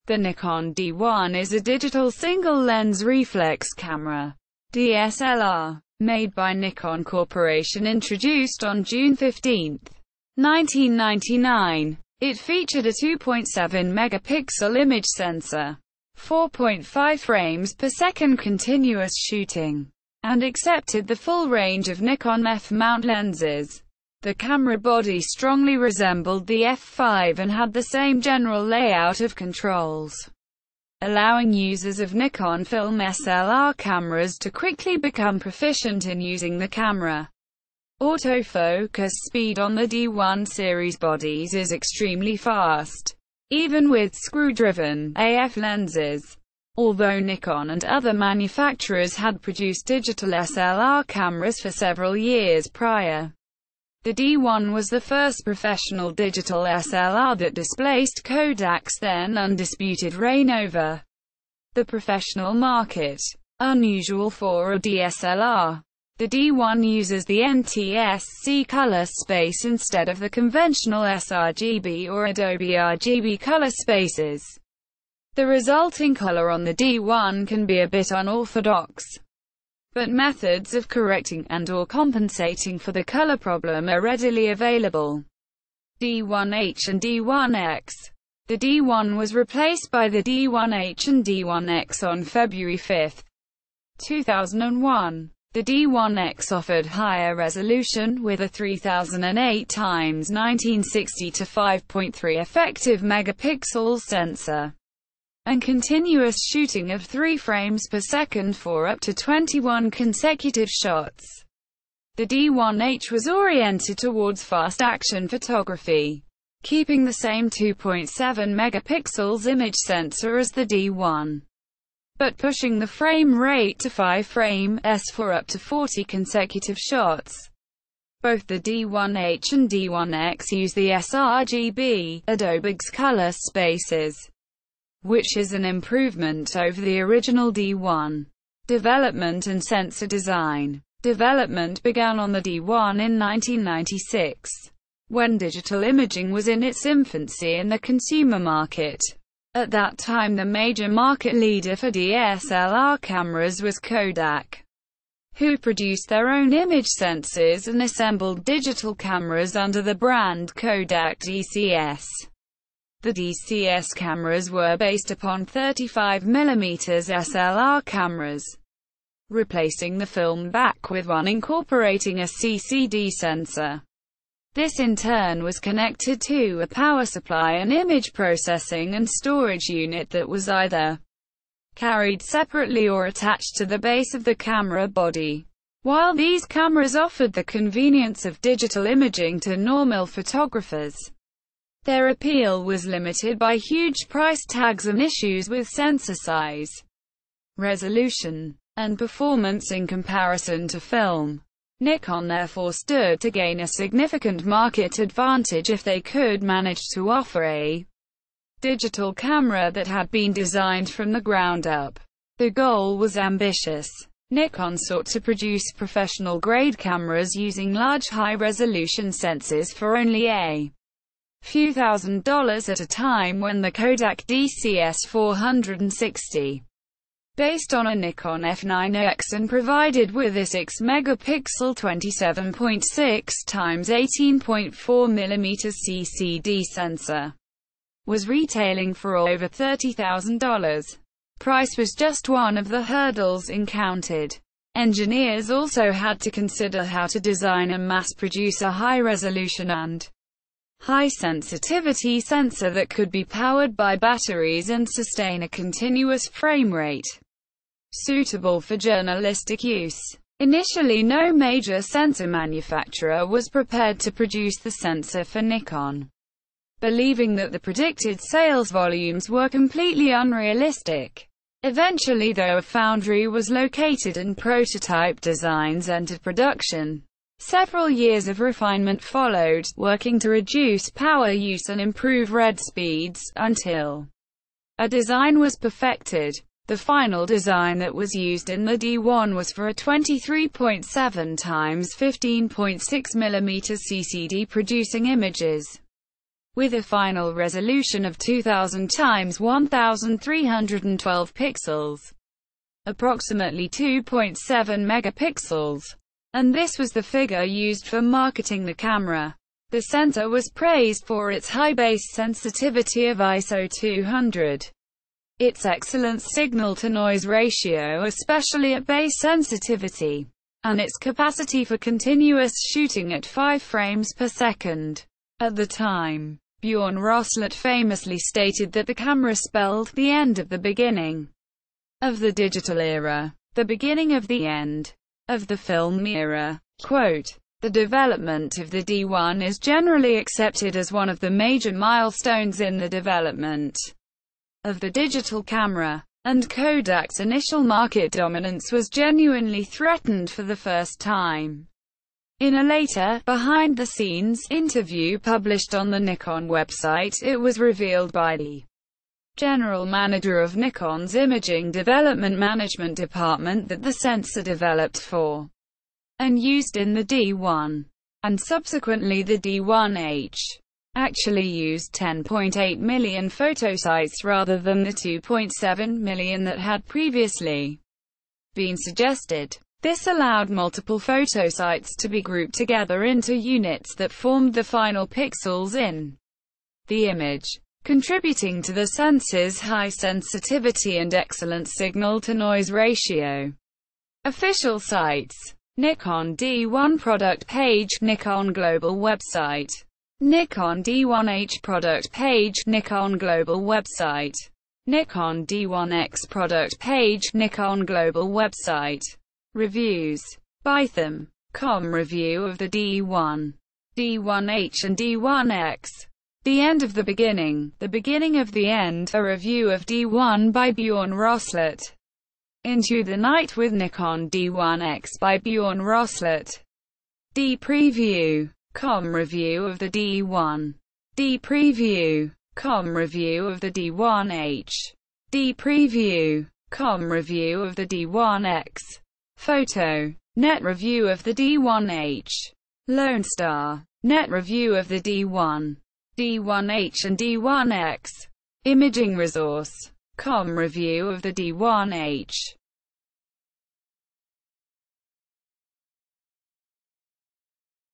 The Nikon D1 is a digital single-lens reflex camera, DSLR, made by Nikon Corporation, introduced on June 15, 1999. It featured a 2.7-megapixel image sensor, 4.5 frames per second continuous shooting, and accepted the full range of Nikon F-mount lenses. The camera body strongly resembled the F5 and had the same general layout of controls, allowing users of Nikon film SLR cameras to quickly become proficient in using the camera. Autofocus speed on the D1 series bodies is extremely fast, even with screw-driven AF lenses. Although Nikon and other manufacturers had produced digital SLR cameras for several years prior, the D1 was the first professional digital SLR that displaced Kodak's then-undisputed reign over the professional market. Unusual for a DSLR, the D1 uses the NTSC color space instead of the conventional sRGB or Adobe RGB color spaces. The resulting color on the D1 can be a bit unorthodox, but methods of correcting and/or compensating for the color problem are readily available. D1H and D1X. The D1 was replaced by the D1H and D1X on February 5, 2001. The D1X offered higher resolution, with a 3008 x 1960 to 5.3 effective megapixel sensor, and continuous shooting of 3 frames per second for up to 21 consecutive shots. The D1H was oriented towards fast-action photography, keeping the same 2.7 megapixels image sensor as the D1, but pushing the frame rate to 5 frames for up to 40 consecutive shots. Both the D1H and D1X use the sRGB, Adobe's color spaces, which is an improvement over the original D1. Development and sensor design. Development began on the D1 in 1996, when digital imaging was in its infancy in the consumer market. At that time, the major market leader for DSLR cameras was Kodak, who produced their own image sensors and assembled digital cameras under the brand Kodak DCS. The DCS cameras were based upon 35mm SLR cameras, replacing the film back with one incorporating a CCD sensor. This in turn was connected to a power supply and image processing and storage unit that was either carried separately or attached to the base of the camera body. While these cameras offered the convenience of digital imaging to normal photographers, their appeal was limited by huge price tags and issues with sensor size, resolution, and performance in comparison to film. Nikon therefore stood to gain a significant market advantage if they could manage to offer a digital camera that had been designed from the ground up. The goal was ambitious. Nikon sought to produce professional-grade cameras using large high-resolution sensors for only a few $1,000s at a time, when the Kodak DCS 460, based on a Nikon F9X and provided with a 6-megapixel 27.6 x 18.4mm CCD sensor, was retailing for over $30,000. Price was just one of the hurdles encountered. Engineers also had to consider how to design and mass-produce a high-resolution and high-sensitivity sensor that could be powered by batteries and sustain a continuous frame rate suitable for journalistic use. Initially, no major sensor manufacturer was prepared to produce the sensor for Nikon, believing that the predicted sales volumes were completely unrealistic. Eventually, though, a foundry was located and prototype designs entered production. Several years of refinement followed, working to reduce power use and improve read speeds, until a design was perfected. The final design that was used in the D1 was for a 23.7 x 15.6mm CCD producing images with a final resolution of 2000 x 1312 pixels, approximately 2.7 megapixels. And this was the figure used for marketing the camera. The sensor was praised for its high base sensitivity of ISO 200, its excellent signal-to-noise ratio especially at base sensitivity, and its capacity for continuous shooting at 5 frames per second. At the time, Bjorn Roslet famously stated that the camera spelled the end of the beginning of the digital era, the beginning of the end of the film era. Quote, "The development of the D1 is generally accepted as one of the major milestones in the development of the digital camera, and Kodak's initial market dominance was genuinely threatened for the first time." In a later, behind-the-scenes interview published on the Nikon website, it was revealed by the general manager of Nikon's Imaging Development Management Department that the sensor developed for and used in the D1, and subsequently the D1H, actually used 10.8 million photosites rather than the 2.7 million that had previously been suggested. This allowed multiple photosites to be grouped together into units that formed the final pixels in the image, contributing to the sensor's high sensitivity and excellent signal-to-noise ratio. Official sites: Nikon D1 product page, Nikon global website. Nikon D1H product page, Nikon global website. Nikon D1X product page, Nikon global website. Reviews. Bytham.com review of the D1, D1H and D1X. The End of the Beginning, The Beginning of the End, a review of D1 by Bjorn Roslet. Into the Night with Nikon D1X by Bjorn Roslet. D-Preview.com review of the D1. D-Preview.com review of the D1H. D-Preview.com review of the D1X. Photo.net review of the D1H. Lone Star.net review of the D1, D1H and D1X. Imaging Resource.com review of the D1H.